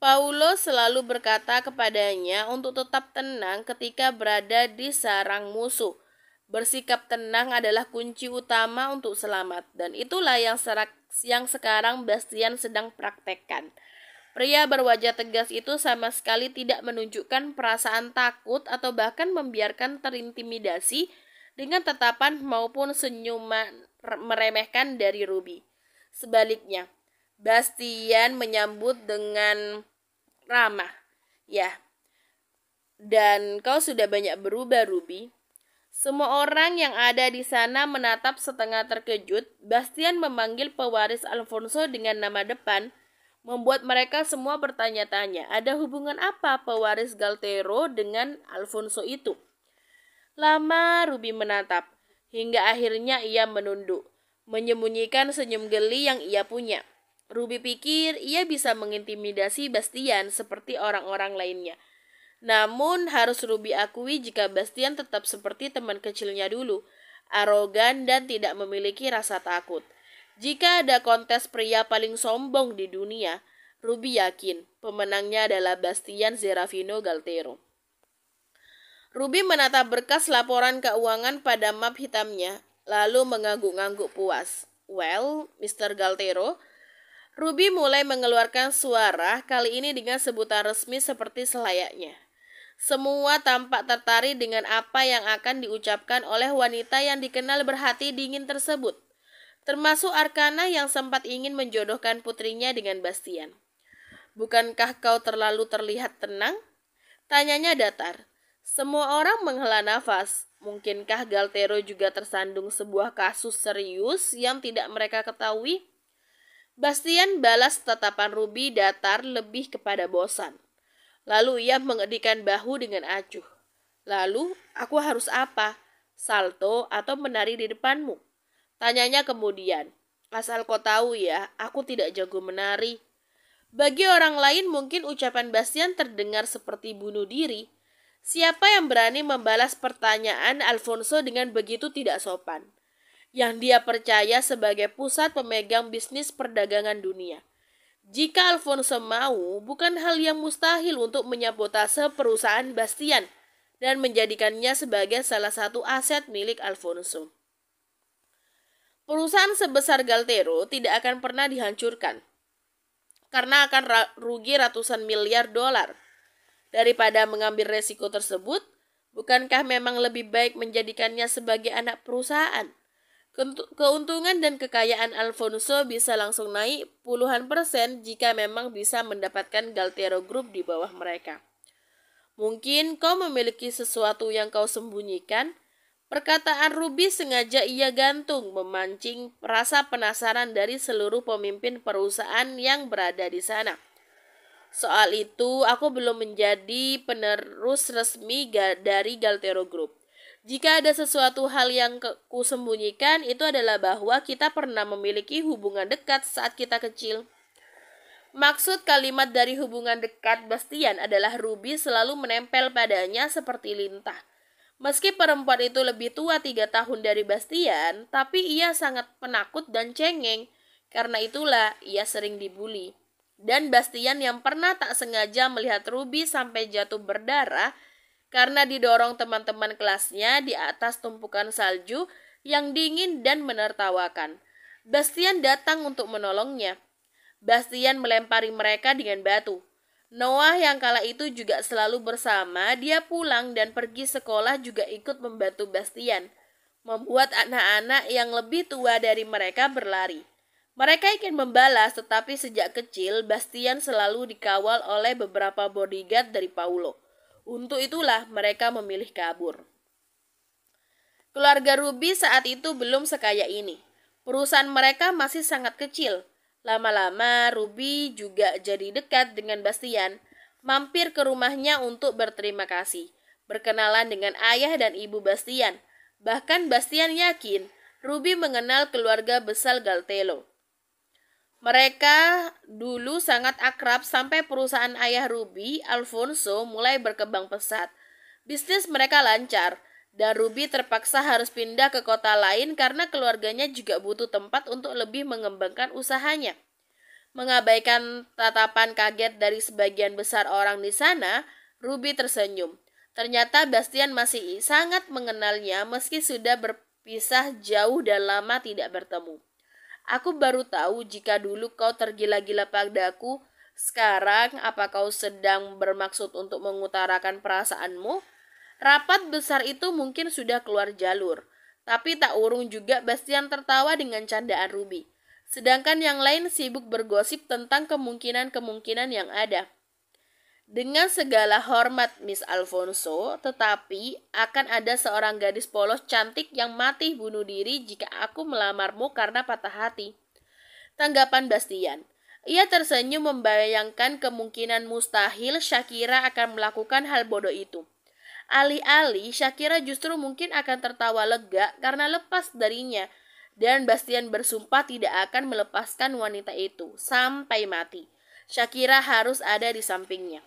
Paulo selalu berkata kepadanya untuk tetap tenang ketika berada di sarang musuh. Bersikap tenang adalah kunci utama untuk selamat, dan itulah yang sekarang Bastian sedang praktekkan. Pria berwajah tegas itu sama sekali tidak menunjukkan perasaan takut atau bahkan membiarkan terintimidasi dengan tatapan maupun senyuman meremehkan dari Ruby. Sebaliknya, Bastian menyambut dengan ramah. Ya, dan kau sudah banyak berubah, Ruby. Semua orang yang ada di sana menatap setengah terkejut. Bastian memanggil pewaris Alfonso dengan nama depan, membuat mereka semua bertanya-tanya, ada hubungan apa pewaris Galtero dengan Alfonso itu? Lama Ruby menatap, hingga akhirnya ia menunduk, menyembunyikan senyum geli yang ia punya. Ruby pikir ia bisa mengintimidasi Bastian seperti orang-orang lainnya. Namun harus Ruby akui jika Bastian tetap seperti teman kecilnya dulu, arogan dan tidak memiliki rasa takut. Jika ada kontes pria paling sombong di dunia, Ruby yakin pemenangnya adalah Bastian Serafino Galtero. Ruby menatap berkas laporan keuangan pada map hitamnya, lalu mengangguk-angguk puas. Well, Mr. Galtero, Ruby mulai mengeluarkan suara, kali ini dengan sebutan resmi seperti selayaknya. Semua tampak tertarik dengan apa yang akan diucapkan oleh wanita yang dikenal berhati dingin tersebut, termasuk Arkana yang sempat ingin menjodohkan putrinya dengan Bastian. Bukankah kau terlalu terlihat tenang? Tanyanya datar. Semua orang menghela nafas. Mungkinkah Galtero juga tersandung sebuah kasus serius yang tidak mereka ketahui? Bastian balas tatapan Ruby datar lebih kepada bosan. Lalu ia mengedikan bahu dengan acuh. Lalu, aku harus apa? Salto atau menari di depanmu? Tanyanya kemudian. Asal kau tahu ya, aku tidak jago menari. Bagi orang lain mungkin ucapan Bastian terdengar seperti bunuh diri. Siapa yang berani membalas pertanyaan Alfonso dengan begitu tidak sopan? Yang dia percaya sebagai pusat pemegang bisnis perdagangan dunia. Jika Alfonso mau, bukan hal yang mustahil untuk menyabotase perusahaan Bastian dan menjadikannya sebagai salah satu aset milik Alfonso. Perusahaan sebesar Galtero tidak akan pernah dihancurkan karena akan rugi ratusan miliar dolar. Daripada mengambil resiko tersebut, bukankah memang lebih baik menjadikannya sebagai anak perusahaan? Keuntungan dan kekayaan Alfonso bisa langsung naik puluhan persen jika memang bisa mendapatkan Galtero Group di bawah mereka. Mungkin kau memiliki sesuatu yang kau sembunyikan. Perkataan Ruby sengaja ia gantung, memancing rasa penasaran dari seluruh pemimpin perusahaan yang berada di sana. Soal itu, aku belum menjadi penerus resmi dari Galtero Group. Jika ada sesuatu hal yang kusembunyikan, itu adalah bahwa kita pernah memiliki hubungan dekat saat kita kecil. Maksud kalimat dari hubungan dekat Bastian adalah Ruby selalu menempel padanya seperti lintah. Meski perempuan itu lebih tua 3 tahun dari Bastian, tapi ia sangat penakut dan cengeng. Karena itulah ia sering dibully. Dan Bastian yang pernah tak sengaja melihat Ruby sampai jatuh berdarah karena didorong teman-teman kelasnya di atas tumpukan salju yang dingin dan menertawakan. Bastian datang untuk menolongnya. Bastian melempari mereka dengan batu. Noah yang kala itu juga selalu bersama, dia pulang dan pergi sekolah juga ikut membantu Bastian, membuat anak-anak yang lebih tua dari mereka berlari. Mereka ingin membalas, tetapi sejak kecil Bastian selalu dikawal oleh beberapa bodyguard dari Paulo. Untuk itulah mereka memilih kabur. Keluarga Ruby saat itu belum sekaya ini. Perusahaan mereka masih sangat kecil. Lama-lama Ruby juga jadi dekat dengan Bastian, mampir ke rumahnya untuk berterima kasih, berkenalan dengan ayah dan ibu Bastian. Bahkan Bastian yakin Ruby mengenal keluarga besar Galtero. Mereka dulu sangat akrab sampai perusahaan ayah Ruby, Alfonso, mulai berkembang pesat. Bisnis mereka lancar, dan Ruby terpaksa harus pindah ke kota lain karena keluarganya juga butuh tempat untuk lebih mengembangkan usahanya. Mengabaikan tatapan kaget dari sebagian besar orang di sana, Ruby tersenyum. Ternyata Bastian masih sangat mengenalnya meski sudah berpisah jauh dan lama tidak bertemu. Aku baru tahu jika dulu kau tergila-gila padaku. Sekarang, apa kau sedang bermaksud untuk mengutarakan perasaanmu? Rapat besar itu mungkin sudah keluar jalur. Tapi tak urung juga Bastian tertawa dengan candaan Ruby. Sedangkan yang lain sibuk bergosip tentang kemungkinan-kemungkinan yang ada. Dengan segala hormat Miss Alfonso, tetapi akan ada seorang gadis polos cantik yang mati bunuh diri jika aku melamarmu karena patah hati. Tanggapan Bastian. Ia tersenyum membayangkan kemungkinan mustahil Shakira akan melakukan hal bodoh itu. Alih-alih Shakira justru mungkin akan tertawa lega karena lepas darinya. Dan Bastian bersumpah tidak akan melepaskan wanita itu sampai mati. Shakira harus ada di sampingnya.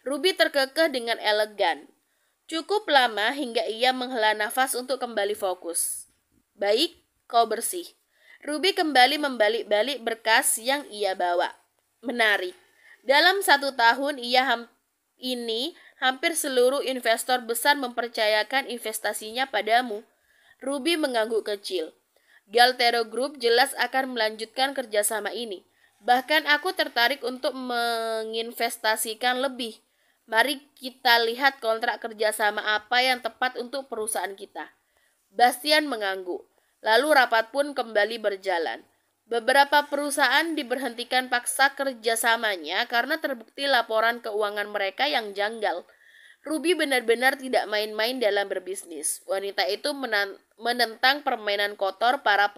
Ruby terkekeh dengan elegan. Cukup lama hingga ia menghela nafas untuk kembali fokus. Baik, kau bersih. Ruby kembali membalik-balik berkas yang ia bawa. Menarik. Dalam 1 tahun ini hampir seluruh investor besar mempercayakan investasinya padamu. Ruby mengangguk kecil. Galtero Group jelas akan melanjutkan kerjasama ini. Bahkan aku tertarik untuk menginvestasikan lebih. Mari kita lihat kontrak kerjasama apa yang tepat untuk perusahaan kita. Bastian mengangguk. Lalu rapat pun kembali berjalan. Beberapa perusahaan diberhentikan paksa kerjasamanya karena terbukti laporan keuangan mereka yang janggal. Ruby benar-benar tidak main-main dalam berbisnis. Wanita itu menentang permainan kotor para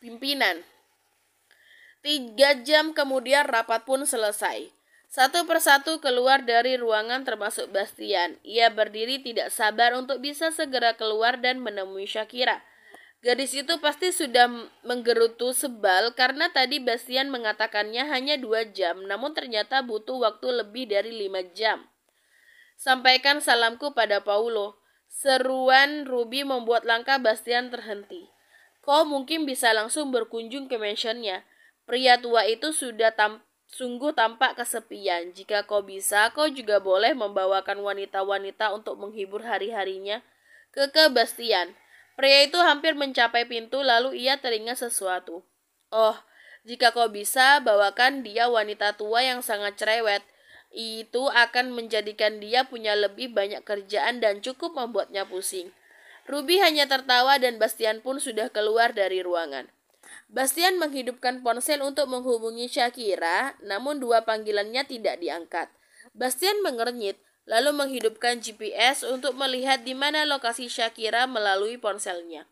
pimpinan. 3 jam kemudian rapat pun selesai. Satu persatu keluar dari ruangan termasuk Bastian. Ia berdiri tidak sabar untuk bisa segera keluar dan menemui Shakira. Gadis itu pasti sudah menggerutu sebal karena tadi Bastian mengatakannya hanya 2 jam, namun ternyata butuh waktu lebih dari 5 jam. Sampaikan salamku pada Paulo. Seruan Ruby membuat langkah Bastian terhenti. Kau mungkin bisa langsung berkunjung ke mansionnya. Pria tua itu sudah sungguh tampak kesepian. Jika kau bisa, kau juga boleh membawakan wanita-wanita untuk menghibur hari-harinya. Keke Bastian. Pria itu hampir mencapai pintu lalu ia teringat sesuatu. Oh, jika kau bisa, bawakan dia wanita tua yang sangat cerewet. Itu akan menjadikan dia punya lebih banyak kerjaan dan cukup membuatnya pusing. Ruby hanya tertawa dan Bastian pun sudah keluar dari ruangan. Bastian menghidupkan ponsel untuk menghubungi Shakira, namun 2 panggilannya tidak diangkat. Bastian mengernyit, lalu menghidupkan GPS untuk melihat di mana lokasi Shakira melalui ponselnya.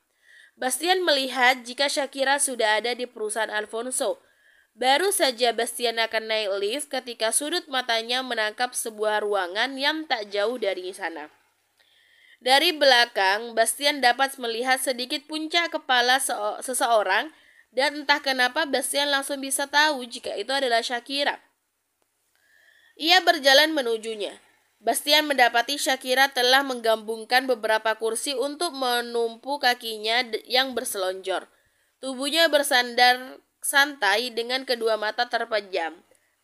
Bastian melihat jika Shakira sudah ada di perusahaan Alfonso. Baru saja Bastian akan naik lift ketika sudut matanya menangkap sebuah ruangan yang tak jauh dari sana. Dari belakang, Bastian dapat melihat sedikit puncak kepala seseorang. Dan entah kenapa Bastian langsung bisa tahu jika itu adalah Shakira. Ia berjalan menujunya. Bastian mendapati Shakira telah menggabungkan beberapa kursi untuk menumpu kakinya yang berselonjor. Tubuhnya bersandar santai dengan kedua mata terpejam.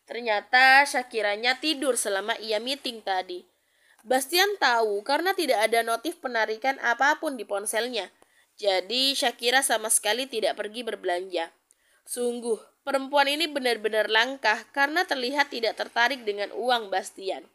Ternyata Shakiranya tidur selama ia meeting tadi. Bastian tahu karena tidak ada notif penarikan apapun di ponselnya. Jadi Shakira sama sekali tidak pergi berbelanja. Sungguh, perempuan ini benar-benar langkah karena terlihat tidak tertarik dengan uang Bastian.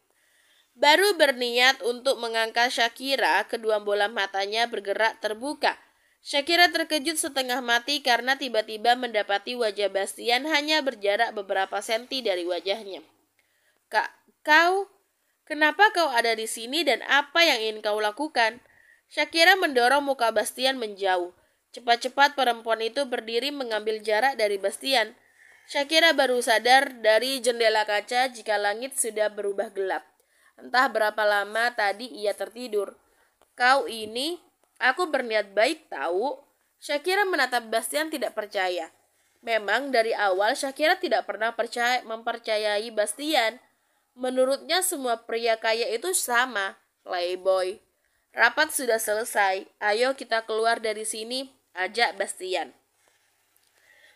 Baru berniat untuk mengangkat Shakira, kedua bola matanya bergerak terbuka. Shakira terkejut setengah mati karena tiba-tiba mendapati wajah Bastian hanya berjarak beberapa senti dari wajahnya. Kenapa kau ada di sini dan apa yang ingin kau lakukan? Shakira mendorong muka Bastian menjauh. Cepat-cepat perempuan itu berdiri mengambil jarak dari Bastian. Shakira baru sadar dari jendela kaca jika langit sudah berubah gelap. Entah berapa lama tadi ia tertidur. Aku berniat baik tahu. Shakira menatap Bastian tidak percaya. Memang dari awal Shakira tidak pernah mempercayai Bastian. Menurutnya semua pria kaya itu sama, playboy. Rapat sudah selesai, ayo kita keluar dari sini, ajak Bastian.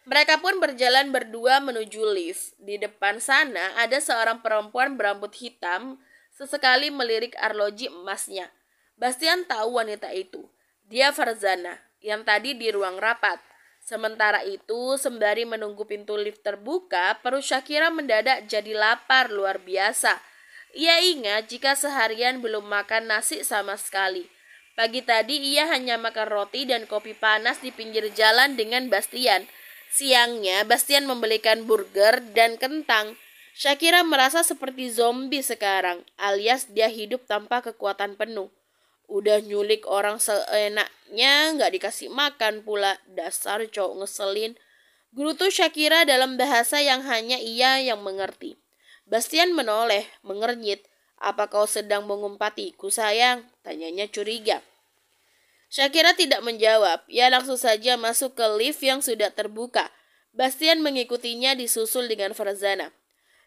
Mereka pun berjalan berdua menuju lift. Di depan sana ada seorang perempuan berambut hitam sesekali melirik arloji emasnya. Bastian tahu wanita itu. Dia Farzana yang tadi di ruang rapat. Sementara itu, sembari menunggu pintu lift terbuka, perut Shakira mendadak jadi lapar luar biasa. Ia ingat jika seharian belum makan nasi sama sekali. Pagi tadi ia hanya makan roti dan kopi panas di pinggir jalan dengan Bastian. Siangnya, Bastian membelikan burger dan kentang. Shakira merasa seperti zombie sekarang, alias dia hidup tanpa kekuatan penuh. Udah nyulik orang seenaknya, nggak dikasih makan pula. Dasar cowok ngeselin. Gerutu Shakira dalam bahasa yang hanya ia yang mengerti. Bastian menoleh, mengernyit. Apa kau sedang mengumpatiku sayang? Tanyanya curiga. Shakira tidak menjawab. Ia langsung saja masuk ke lift yang sudah terbuka. Bastian mengikutinya disusul dengan Farzana.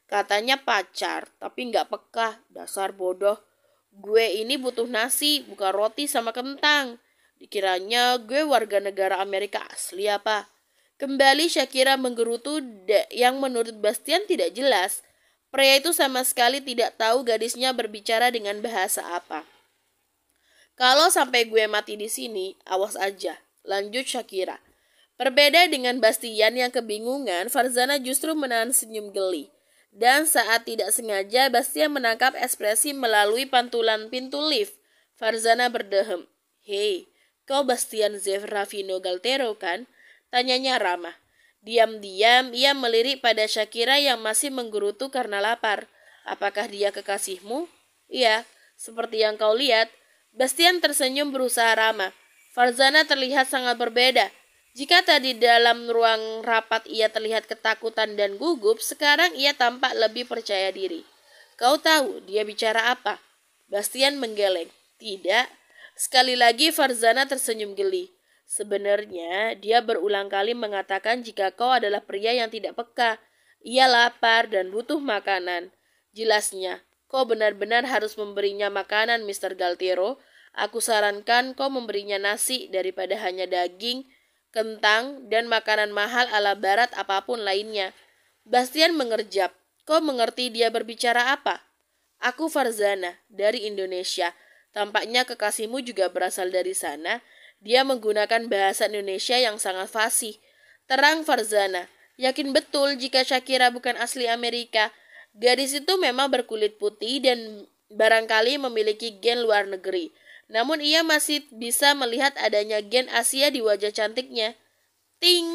Katanya pacar, tapi nggak peka. Dasar bodoh. Gue ini butuh nasi, bukan roti sama kentang. Dikiranya gue warga negara Amerika asli apa? Kembali Shakira menggerutu yang menurut Bastian tidak jelas. Pria itu sama sekali tidak tahu gadisnya berbicara dengan bahasa apa. Kalau sampai gue mati di sini, awas aja, lanjut Shakira. Berbeda dengan Bastian yang kebingungan, Farzana justru menahan senyum geli. Dan saat tidak sengaja, Bastian menangkap ekspresi melalui pantulan pintu lift. Farzana berdehem. Hei, kau Bastian Zefravino Galtero kan? Tanyanya ramah. Diam-diam ia melirik pada Shakira yang masih menggerutu karena lapar. Apakah dia kekasihmu? Iya, seperti yang kau lihat. Bastian tersenyum berusaha ramah. Farzana terlihat sangat berbeda. Jika tadi dalam ruang rapat ia terlihat ketakutan dan gugup, sekarang ia tampak lebih percaya diri. Kau tahu dia bicara apa? Bastian menggeleng. Tidak. Sekali lagi Farzana tersenyum geli. Sebenarnya dia berulang kali mengatakan jika kau adalah pria yang tidak peka. Ia lapar dan butuh makanan. Jelasnya, kau benar-benar harus memberinya makanan, Mr. Galtero. Aku sarankan kau memberinya nasi daripada hanya daging, kentang, dan makanan mahal ala barat apapun lainnya. Bastian mengerjap. Kau mengerti dia berbicara apa? Aku Farzana, dari Indonesia. Tampaknya kekasihmu juga berasal dari sana. Dia menggunakan bahasa Indonesia yang sangat fasih. Terang Farzana. Yakin betul jika Shakira bukan asli Amerika. Gadis itu memang berkulit putih dan barangkali memiliki gen luar negeri. Namun ia masih bisa melihat adanya gen Asia di wajah cantiknya. Ting!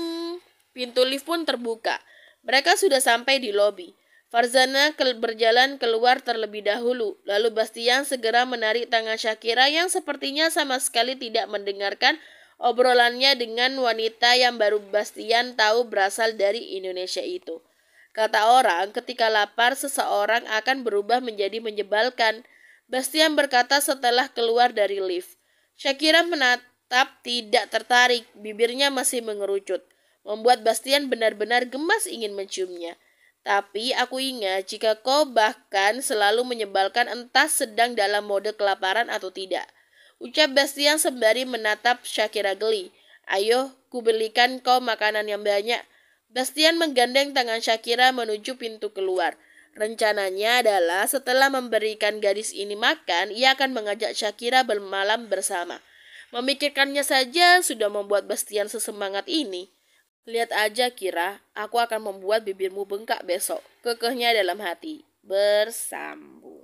Pintu lift pun terbuka. Mereka sudah sampai di lobi. Farzana berjalan keluar terlebih dahulu. Lalu Bastian segera menarik tangan Shakira yang sepertinya sama sekali tidak mendengarkan obrolannya dengan wanita yang baru Bastian tahu berasal dari Indonesia itu. Kata orang, ketika lapar seseorang akan berubah menjadi menyebalkan. Bastian berkata setelah keluar dari lift. Shakira menatap tidak tertarik, bibirnya masih mengerucut. Membuat Bastian benar-benar gemas ingin menciumnya. Tapi aku ingat jika kau bahkan selalu menyebalkan entah sedang dalam mode kelaparan atau tidak. Ucap Bastian sembari menatap Shakira geli. Ayo, kubelikan kau makanan yang banyak. Bastian menggandeng tangan Shakira menuju pintu keluar. Rencananya adalah setelah memberikan gadis ini makan, ia akan mengajak Shakira bermalam bersama. Memikirkannya saja sudah membuat Bastian sesemangat ini. Lihat aja Kira, aku akan membuat bibirmu bengkak besok. Kekehnya dalam hati. Bersambung.